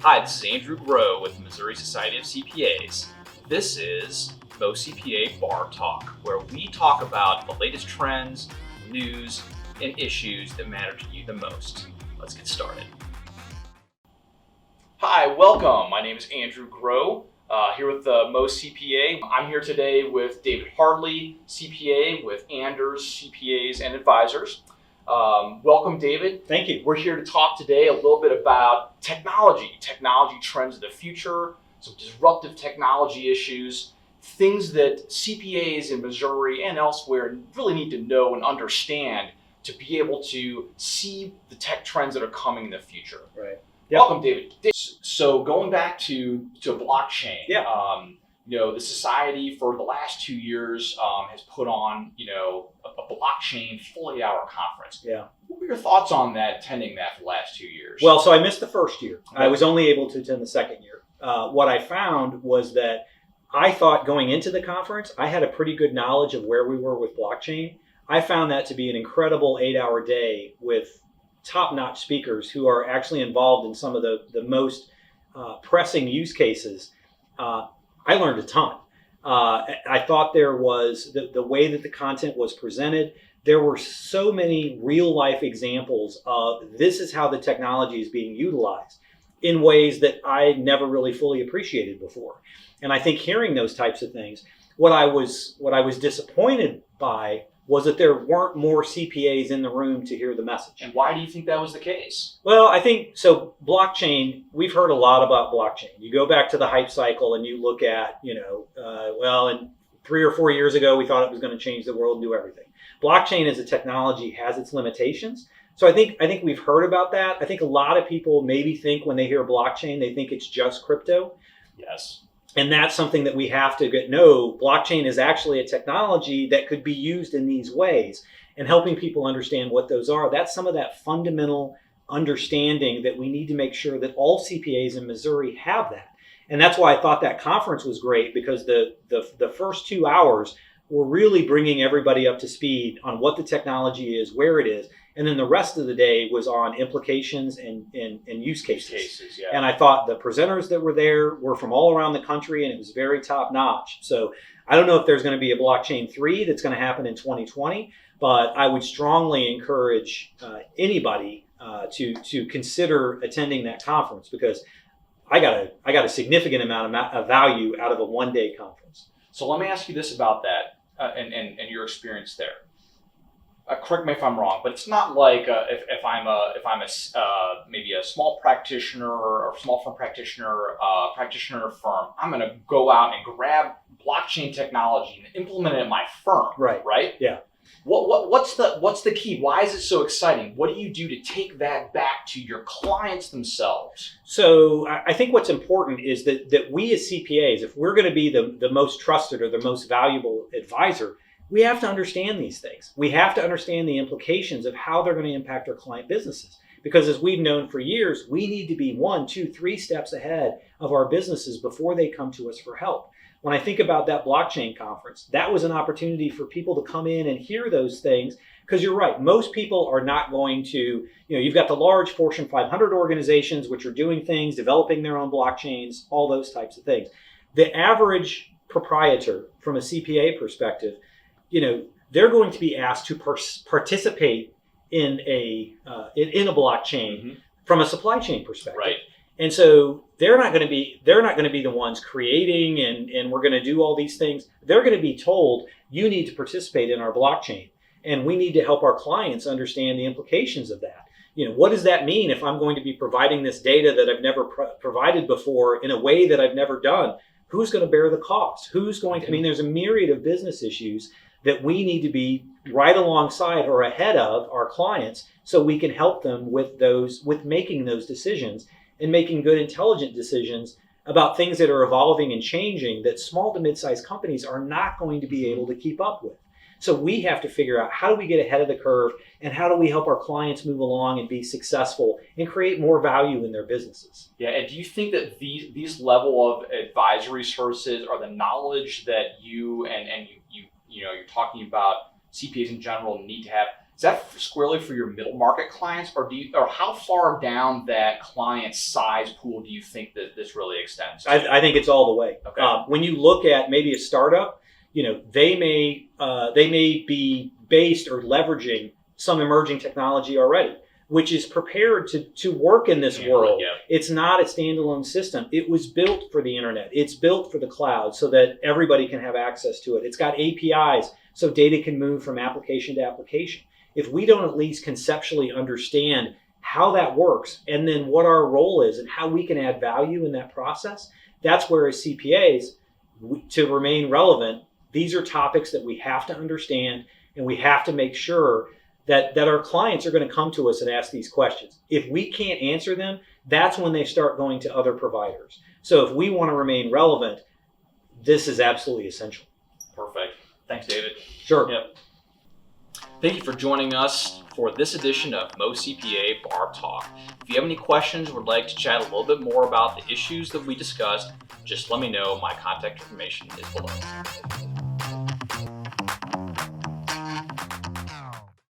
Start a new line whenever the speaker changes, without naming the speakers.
Hi, this is Andrew Groh with the Missouri Society of CPAs. This is MOCPA Bar Talk, where we talk about the latest trends, news, and issues that matter to you the most. Let's get started. Hi, welcome. My name is Andrew Groh, here with the MOCPA. I'm here today with Dave Hartley, CPA with Anders CPAs Advisors. Welcome, David.
Thank you.
We're here to talk today a little bit about technology trends of the future, some disruptive technology issues, things that CPAs in Missouri and elsewhere really need to know and understand to be able to see the tech trends that are coming in the future.
Right.
Yep. Welcome, David. So going back to blockchain, the society for the last 2 years has put on, a blockchain full 8-hour conference.
Yeah.
What were your thoughts on that, attending that for the last 2 years?
Well, so I missed the first year. I was only able to attend the second year. What I found was that I thought going into the conference, I had a pretty good knowledge of where we were with blockchain. I found that to be an incredible 8-hour day with top-notch speakers who are actually involved in some of the most pressing use cases. I learned a ton. I thought there was the way that the content was presented. There were so many real life examples of this is how the technology is being utilized in ways that I never really fully appreciated before. And I think hearing those types of things, what I was disappointed by was that there weren't more CPAs in the room to hear the message.
And why do you think that was the case?
Well, I think, so blockchain, we've heard a lot about blockchain. You go back to the hype cycle and you look at, and 3 or 4 years ago, we thought it was going to change the world and do everything. Blockchain as a technology has its limitations. So I think we've heard about that. I think a lot of people maybe think when they hear blockchain, they think it's just crypto.
Yes.
And that's something that we have to know. Blockchain is actually a technology that could be used in these ways, and helping people understand what those are. That's some of that fundamental understanding that we need to make sure that all CPAs in Missouri have that. And that's why I thought that conference was great, because the first 2 hours were really bringing everybody up to speed on what the technology is, where it is. And then the rest of the day was on implications and use cases.
Yeah.
And I thought the presenters that were there were from all around the country, and it was very top notch. So I don't know if there's going to be a blockchain 3 that's going to happen in 2020, but I would strongly encourage anybody to consider attending that conference, because I got a significant amount of value out of a one-day conference.
So let me ask you this about that and your experience there. Correct me if I'm wrong, but it's not like if I'm maybe a small practitioner or small firm practitioner firm, I'm going to go out and grab blockchain technology and implement it in my firm. Right?
Yeah.
What's the key? Why is it so exciting? What do you do to take that back to your clients themselves?
So I think what's important is that we as CPAs, if we're going to be the most trusted or the most valuable advisor, we have to understand these things. We have to understand the implications of how they're going to impact our client businesses. Because as we've known for years, we need to be 1, 2, 3 steps ahead of our businesses before they come to us for help. When I think about that blockchain conference, that was an opportunity for people to come in and hear those things. Because you're right, most people are not going to, you've got the large Fortune 500 organizations which are doing things, developing their own blockchains, all those types of things. The average proprietor from a CPA perspective, they're going to be asked to participate in a blockchain from a supply chain perspective.
Right.
And so they're not going to be the ones creating and we're going to do all these things. They're going to be told, you need to participate in our blockchain, and we need to help our clients understand the implications of that. What does that mean if I'm going to be providing this data that I've never provided before in a way that I've never done? Who's going to bear the cost? Who's going to, there's a myriad of business issues that we need to be right alongside or ahead of our clients, so we can help them with making those decisions and making good, intelligent decisions about things that are evolving and changing that small to mid-sized companies are not going to be able to keep up with. So we have to figure out, how do we get ahead of the curve, and how do we help our clients move along and be successful and create more value in their businesses?
Yeah, and do you think that these level of advisory services are the knowledge that you and you're talking about CPAs in general need to have? is that squarely for your middle market clients, or how far down that client size pool do you think that this really extends to?
I think it's all the way.
Okay.
When you look at maybe a startup, they may be based or leveraging some emerging technology already, which is prepared to work in this world.
Yeah.
It's not a standalone system. It was built for the internet. It's built for the cloud so that everybody can have access to it. It's got APIs so data can move from application to application. If we don't at least conceptually understand how that works and then what our role is and how we can add value in that process, that's where as CPAs, to remain relevant, these are topics that we have to understand, and we have to make sure that our clients are going to come to us and ask these questions. If we can't answer them, that's when they start going to other providers. So if we want to remain relevant, this is absolutely essential.
Perfect. Thanks, David.
Sure.
Yep. Thank you for joining us for this edition of MOCPA Bar Talk. If you have any questions or would like to chat a little bit more about the issues that we discussed, just let me know. My contact information is below.